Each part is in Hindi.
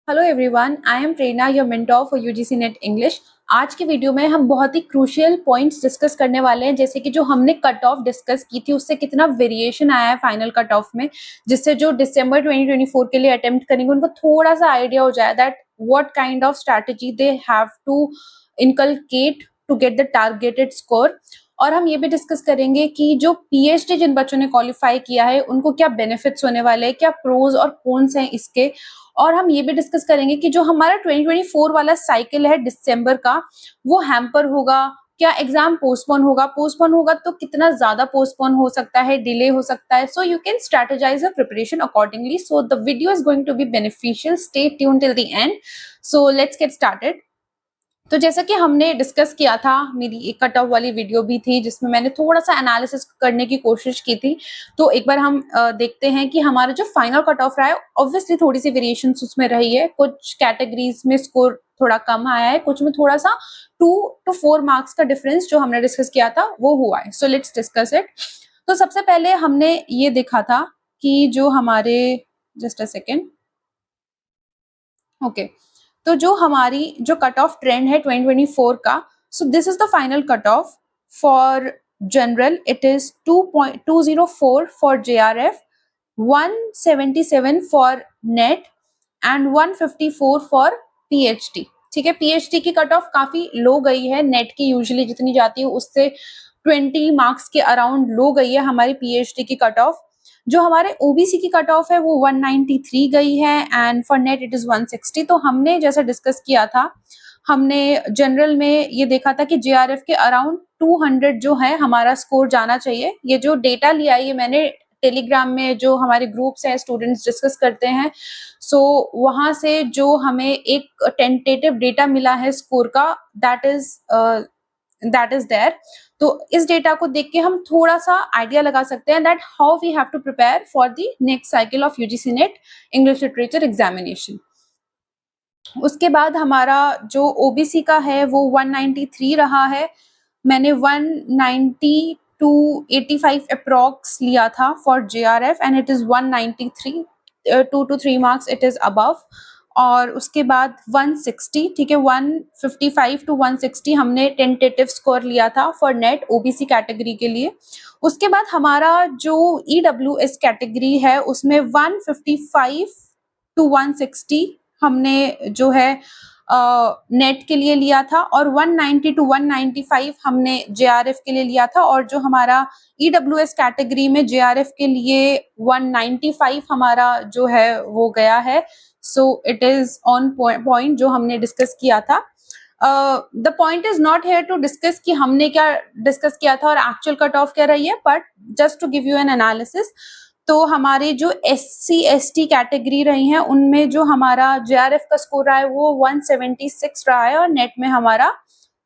Hello everyone, I am Prerna, your mentor for UGC NET English. आज की वीडियो में हम बहुत ही क्रूशियल पॉइंट्स डिस्कस करने वाले हैं, जैसे कि जो हमने कट ऑफ डिस्कस की थी उससे कितना वेरिएशन आया है फाइनल कट ऑफ में, जिससे जो दिसंबर 2024 के लिए अटेम्प्ट करेंगे उनको थोड़ा सा आइडिया हो जाए that what kind of strategy they have to inculcate to get the targeted score. और हम ये भी डिस्कस करेंगे कि जो पीएचडी जिन बच्चों ने क्वालिफाई किया है उनको क्या बेनिफिट्स होने वाले हैं, क्या प्रोज और कॉन्स हैं इसके। और हम ये भी डिस्कस करेंगे कि जो हमारा 2024 वाला साइकिल है दिसंबर का, वो हैम्पर होगा, क्या एग्जाम पोस्टपोन होगा तो कितना ज्यादा पोस्टपोन हो सकता है, डिले हो सकता है। So you can strategize your preparation accordingly. So the video is going to be beneficial, stay tune till the end. So let's get started. तो जैसा कि हमने डिस्कस किया था, मेरी एक कट ऑफ वाली वीडियो भी थी जिसमें मैंने थोड़ा सा एनालिसिस करने की कोशिश की थी। तो एक बार हम देखते हैं कि हमारा जो फाइनल कट ऑफ रहा है, ऑब्वियसली थोड़ी सी वेरिएशन उसमें रही है। कुछ कैटेगरीज में स्कोर थोड़ा कम आया है, कुछ में थोड़ा सा 2 to 4 मार्क्स का डिफरेंस जो हमने डिस्कस किया था वो हुआ है। So let's discuss it. तो सबसे पहले हमने ये देखा था कि जो हमारे, जस्ट अ सेकेंड, ओके, तो जो हमारी जो कट ऑफ ट्रेंड है 2024 का, so this is the final cut off for general. It is 2.204 for JRF, 177 for net and 154 for PhD. ठीक है, पीएचडी की कट ऑफ काफी लो गई है, नेट की यूजुअली जितनी जाती है उससे 20 मार्क्स के अराउंड लो गई है हमारी पीएचडी की कट ऑफ। जो हमारे ओबीसी की कट ऑफ है वो 193 गई है and for net it is 160। तो हमने जैसा डिस्कस किया था, हमने जनरल में ये देखा था कि जेआरएफ के अराउंड 200 जो है हमारा स्कोर जाना चाहिए। ये जो डेटा लिया है ये मैंने टेलीग्राम में, जो हमारे ग्रुप्स हैं स्टूडेंट्स डिस्कस करते हैं, सो वहां से जो हमें एक टेंटेटिव डेटा मिला है स्कोर का, दैट इज देयर। तो इस डेटा को देख के हम थोड़ा सा आइडिया लगा सकते हैं that how we have to prepare for the next cycle of UGC NET English literature examination. उसके बाद हमारा जो ओबीसी का है वो 193 रहा है। मैंने 190 टू 85 अप्रॉक्स लिया था for JRF and it is 193, 2 to 3 marks it is above. और उसके बाद 160, ठीक है, 155 टू 160 हमने टेंटेटिव स्कोर लिया था फॉर नेट ओबीसी कैटेगरी के लिए। उसके बाद हमारा जो ईडब्ल्यूएस कैटेगरी है उसमें 155 टू 160 हमने जो है नेट के लिए लिया था, और 190 टू 195 हमने जेआरएफ के लिए लिया था। और जो हमारा ईडब्ल्यूएस कैटेगरी में जेआरएफ के लिए 195 हमारा जो है वो गया है। So it is on point जो हमने डिस्कस किया था। The point is not here to discuss कि हमने क्या डिस्कस किया था और एक्चुअल कट ऑफ क्या रही है, but just to give you an analysis. तो हमारे जो एससी एसटी कैटेगरी रही हैं उनमें जो हमारा जेआरएफ का स्कोर रहा है वो 176 रहा है और नेट में हमारा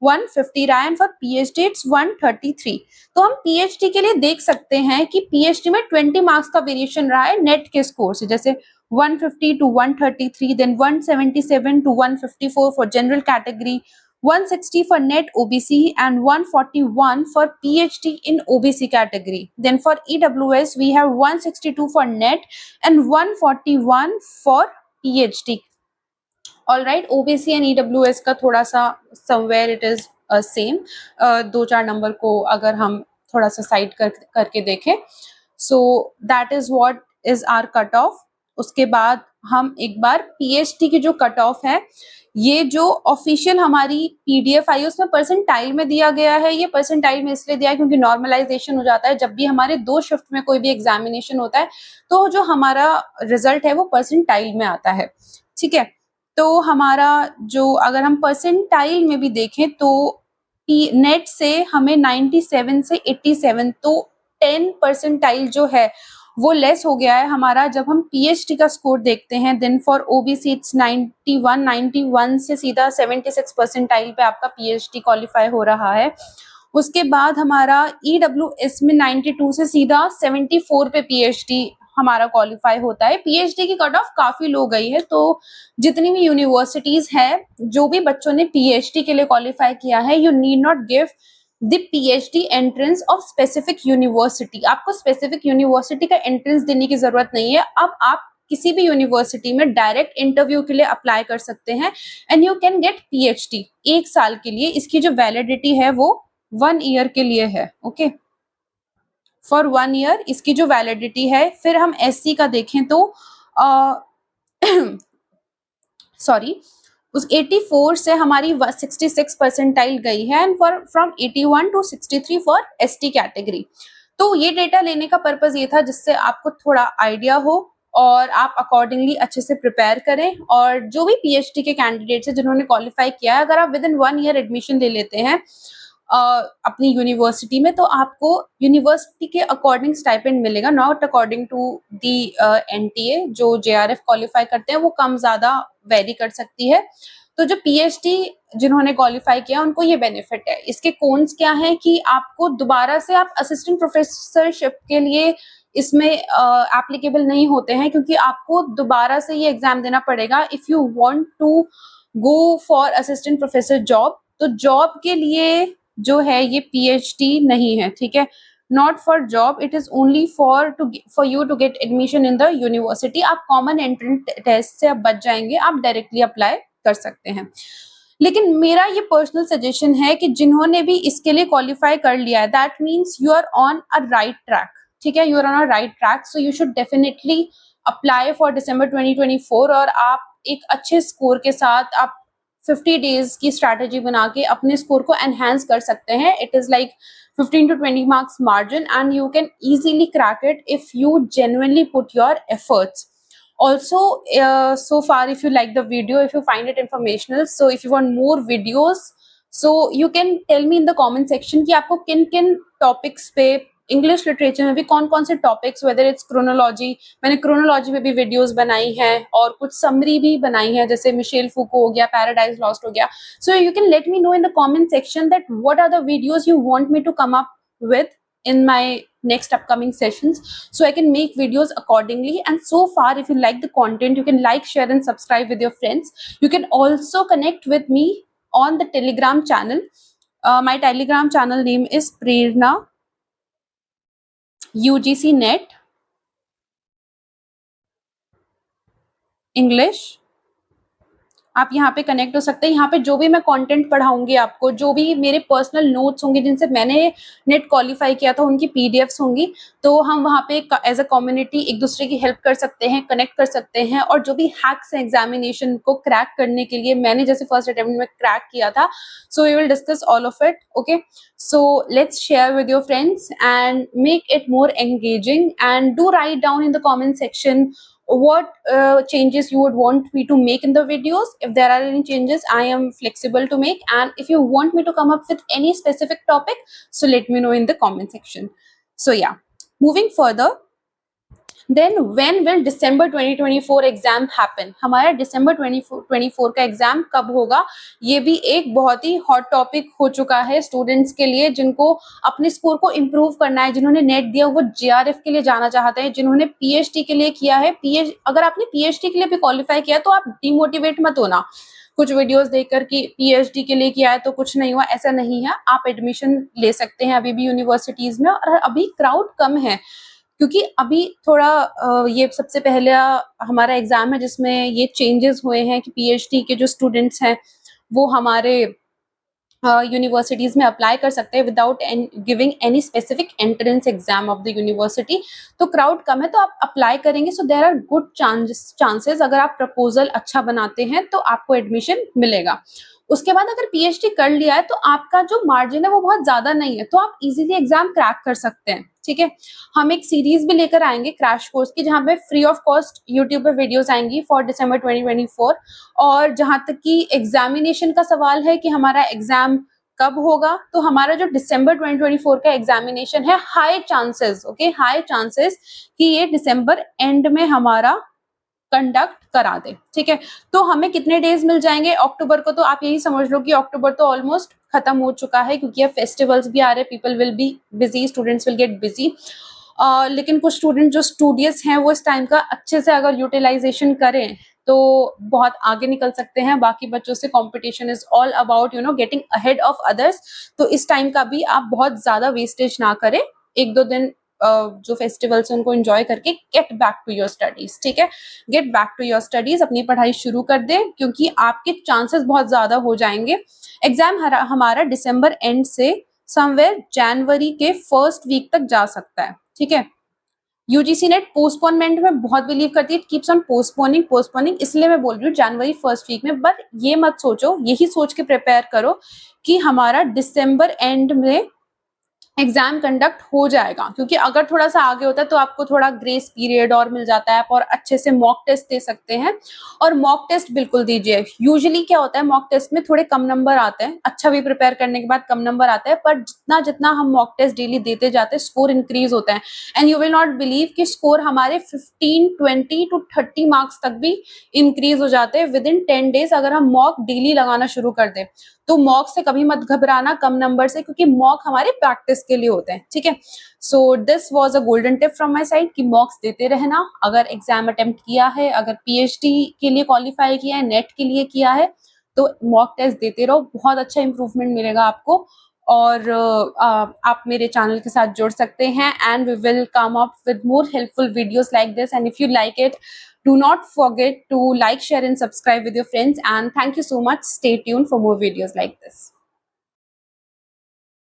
150 रहा है एंड फॉर पीएचडी इट्स 133। तो हम पीएचडी के लिए देख सकते हैं कि पीएचडी में 20 मार्क्स का वेरिएशन रहा है नेट के स्कोर से, जैसे 150 to 133, then 177 to 154 for general category, 160 for net OBC and 141 for PhD in OBC category. Then for EWS we have 162 for net and 141 for PhD. All right, OBC and EWS का थोड़ा सा somewhere it is same, दो चार नंबर को अगर हम थोड़ा सा साइड करके देखें, so that is what is our cut off. उसके बाद हम एक बार पीएचडी की जो कट ऑफ है, ये जो ऑफिशियल हमारी पीडीएफ आई उसमें परसेंटाइल में दिया गया है। ये परसेंटाइल में इसलिए दिया है क्योंकि नॉर्मलाइजेशन हो जाता है जब भी हमारे 2 शिफ्ट में कोई भी एग्जामिनेशन होता है, तो जो हमारा रिजल्ट है वो परसेंटाइल में आता है। ठीक है, तो हमारा जो, अगर हम परसेंटाइल में भी देखें तो नेट से हमें 97 से 87, तो 10 परसेंटाइल जो है वो लेस हो गया है हमारा। जब हम पीएचडी का स्कोर देखते हैं देन फॉर ओबीसी इट्स 91 से सीधा 76 परसेंटाइल पे आपका पीएचडी क्वालिफाई हो रहा है। उसके बाद हमारा ईडब्ल्यूएस में 92 से सीधा 74 पे पीएचडी हमारा क्वालिफाई होता है। पीएचडी की कट ऑफ काफी लो गई है, तो जितनी भी यूनिवर्सिटीज है, जो भी बच्चों ने पीएचडी के लिए क्वालिफाई किया है, you need not give the PhD entrance of specific university. आपको स्पेसिफिक यूनिवर्सिटी का एंट्रेंस देने की जरूरत नहीं है। अब आप किसी भी यूनिवर्सिटी में डायरेक्ट इंटरव्यू के लिए अप्लाई कर सकते हैं and you can get PhD 1 साल के लिए। इसकी जो वैलिडिटी है वो 1 ईयर के लिए है, ओके। फॉर 1 ईयर इसकी जो वैलिडिटी है। फिर हम एससी का देखें तो सॉरी उस 84 से हमारी 66 परसेंटाइल गई है and for from 81 to 63 for ST category. तो ये डेटा लेने का पर्पस ये था जिससे आपको थोड़ा आइडिया हो और आप अकॉर्डिंगली अच्छे से प्रिपेयर करें। और जो भी पीएचडी के कैंडिडेट्स हैं जिन्होंने क्वालिफाई किया है, अगर आप विद इन 1 ईयर एडमिशन ले लेते हैं अपनी यूनिवर्सिटी में, तो आपको यूनिवर्सिटी के अकॉर्डिंग स्टाइपेंड मिलेगा, not according to the NTA. जो जेआरएफ क्वालिफाई करते हैं वो कम ज्यादा वेरी कर सकती है। तो जो पीएचडी जिन्होंने क्वालिफाई किया उनको ये बेनिफिट है। इसके कॉन्स क्या है कि आपको दोबारा से आप असिस्टेंट प्रोफेसरशिप के लिए इसमें एप्लीकेबल नहीं होते हैं, क्योंकि आपको दोबारा से ये एग्जाम देना पड़ेगा if you want to go for assistant professor job. तो जॉब के लिए जो है ये पीएचडी नहीं है, ठीक है। Not for job, it is only for you to get admission in the university. आप कॉमन एंट्रेंस टेस्ट से अब बच जाएंगे, आप डायरेक्टली अप्लाई कर सकते हैं। लेकिन मेरा ये पर्सनल सजेशन है कि जिन्होंने भी इसके लिए क्वालिफाई कर लिया है, that means you are on a right track, ठीक है। You are on a right track, so you should definitely apply for December 2024 और आप एक अच्छे स्कोर के साथ आप 50 डेज की स्ट्रैटेजी बना के अपने स्कोर को एनहांस कर सकते हैं। It is like 15 to 20 marks margin and you can easily crack it if you genuinely put your efforts. Also, so far if you like the video, if you find it informational, so if you want more videos, so you can tell me in the comment section कि आपको किन किन टॉपिक्स पे इंग्लिश लिटरेचर में भी कौन कौन से टॉपिक्स, वेदर इट्स क्रोनोलॉजी, मैंने क्रोनोलॉजी पे भी वीडियोस बनाई हैं और कुछ समरी भी बनाई है, जैसे मिशेल फूको हो गया, पैराडाइज लॉस्ट हो गया। So you can let me know in the comment section that what are the videos you want me to come up with in my next upcoming sessions, so I can make videos accordingly. And so far, if you like the content, you can like, share and subscribe with your friends. You can also connect with me on the Telegram channel. My Telegram channel name is Prerna UGC Net English। आप यहाँ पे कनेक्ट हो सकते हैं। यहाँ पे जो भी मैं कंटेंट पढ़ाऊंगी आपको, जो भी मेरे पर्सनल नोट्स होंगे जिनसे मैंने नेट क्वालिफाई किया था, उनकी पीडीएफ्स होंगी, तो हम वहाँ पे एज अ कम्युनिटी एक दूसरे की हेल्प कर सकते हैं, कनेक्ट कर सकते हैं। और जो भी हैक्स हैं एग्जामिनेशन को क्रैक करने के लिए, मैंने जैसे फर्स्ट अटेम्प्ट में क्रैक किया था, so we will discuss all of it, okay. So let's share with your friends and make it more engaging and do write down in the comment section what changes you would want me to make in the videos. If there are any changes, I am flexible to make, and if you want me to come up with any specific topic, so let me know in the comment section. So yeah, moving further, then when will December 2024 exam happen? हमारा December 2024 का एग्जाम कब होगा? ये भी एक बहुत ही हॉट टॉपिक हो चुका है स्टूडेंट्स के लिए, जिनको अपने स्कोर को इम्प्रूव करना है, जिन्होंने नेट दिया वो जेआरएफ के लिए जाना चाहते हैं, जिन्होंने पीएचडी के लिए किया है। अगर आपने पीएचडी के लिए भी क्वालिफाई किया तो आप डिमोटिवेट मत होना कुछ वीडियोस देखकर कि पीएचडी के लिए किया है तो कुछ नहीं हुआ, ऐसा नहीं है। आप एडमिशन ले सकते हैं अभी भी यूनिवर्सिटीज में, और अभी क्राउड कम है क्योंकि अभी थोड़ा ये सबसे पहला हमारा एग्जाम है जिसमें ये चेंजेस हुए हैं कि पीएचडी के जो स्टूडेंट्स हैं वो हमारे यूनिवर्सिटीज में अप्लाई कर सकते हैं without giving any specific entrance exam of the university. तो क्राउड कम है तो आप अप्लाई करेंगे, so there are good chances. अगर आप प्रपोजल अच्छा बनाते हैं तो आपको एडमिशन मिलेगा। उसके बाद अगर पीएचडी कर लिया है तो आपका जो मार्जिन है वो बहुत ज्यादा नहीं है, तो आप इजीली एग्जाम क्रैक कर सकते हैं, ठीक है। हम एक सीरीज भी लेकर आएंगे क्रैश कोर्स की, जहां पे फ्री ऑफ कॉस्ट यूट्यूब पे वीडियोस आएंगी फॉर दिसंबर 2024। और जहां तक कि एग्जामिनेशन का सवाल है कि हमारा एग्जाम कब होगा, तो हमारा जो दिसंबर 2024 का एग्जामिनेशन है, high chances, okay, high chances कि ये दिसंबर एंड में हमारा कंडक्ट करा दे, ठीक है। तो हमें कितने डेज मिल जाएंगे अक्टूबर को? तो आप यही समझ लो कि अक्टूबर तो ऑलमोस्ट खत्म हो चुका है, क्योंकि अब फेस्टिवल्स भी आ रहे हैं, people will be busy, students will get busy. लेकिन कुछ स्टूडेंट जो स्टूडियस हैं वो इस टाइम का अच्छे से अगर यूटिलाइजेशन करें तो बहुत आगे निकल सकते हैं बाकी बच्चों से। Competition is all about getting ahead of others. तो इस टाइम का भी आप बहुत ज्यादा वेस्टेज ना करें, 1-2 दिन जो फेस्टिवल्स हैं उनको एंजॉय करके get back to your studies, ठीक है, get back to your studies, अपनी पढ़ाई शुरू कर दें क्योंकि आपके चांसेस बहुत ज्यादा हो जाएंगे। एग्जाम हमारा दिसंबर एंड से समवेयर जनवरी के फर्स्ट वीक तक जा सकता है, ठीक है। यूजीसी नेट पोस्टपोनमेंट में बहुत बिलीव करती है, कीप्स ऑन पोस्टपोनिंग पोस्टपोनिंग, इसलिए मैं बोल रही हूँ जनवरी फर्स्ट वीक में। बट ये मत सोचो, यही सोच के प्रिपेयर करो कि हमारा दिसंबर एंड में एग्जाम कंडक्ट हो जाएगा, क्योंकि अगर थोड़ा सा आगे होता है तो आपको थोड़ा ग्रेस पीरियड और मिल जाता है, आप और अच्छे से मॉक टेस्ट दे सकते हैं। और मॉक टेस्ट बिल्कुल दीजिए। यूजुअली क्या होता है, मॉक टेस्ट में थोड़े कम नंबर आते हैं, अच्छा भी प्रिपेयर करने के बाद कम नंबर आते हैं, पर जितना जितना हम मॉक टेस्ट डेली देते जाते हैं स्कोर इंक्रीज होता है। And you will not believe कि स्कोर हमारे 15, 20 to 30 मार्क्स तक भी इंक्रीज हो जाते हैं विद इन 10 डेज, अगर हम मॉक डेली लगाना शुरू कर दें। तो मॉक से कभी मत घबराना कम नंबर से, क्योंकि मॉक हमारे प्रैक्टिस के लिए होते हैं, ठीक है। So this was a golden tip from my side कि मॉक्स देते रहना। अगर एग्जाम अटेम्प्ट किया है, अगर पीएचडी के लिए क्वालिफाई किया है, नेट के लिए किया है, तो मॉक टेस्ट देते रहो, बहुत अच्छा इंप्रूवमेंट मिलेगा आपको। और आप मेरे चैनल के साथ जुड़ सकते हैं and we will come up with more helpful videos like this. And if you like it, do not forget to like, share and subscribe with your friends, and thank you so much. Stay tuned for more videos like this.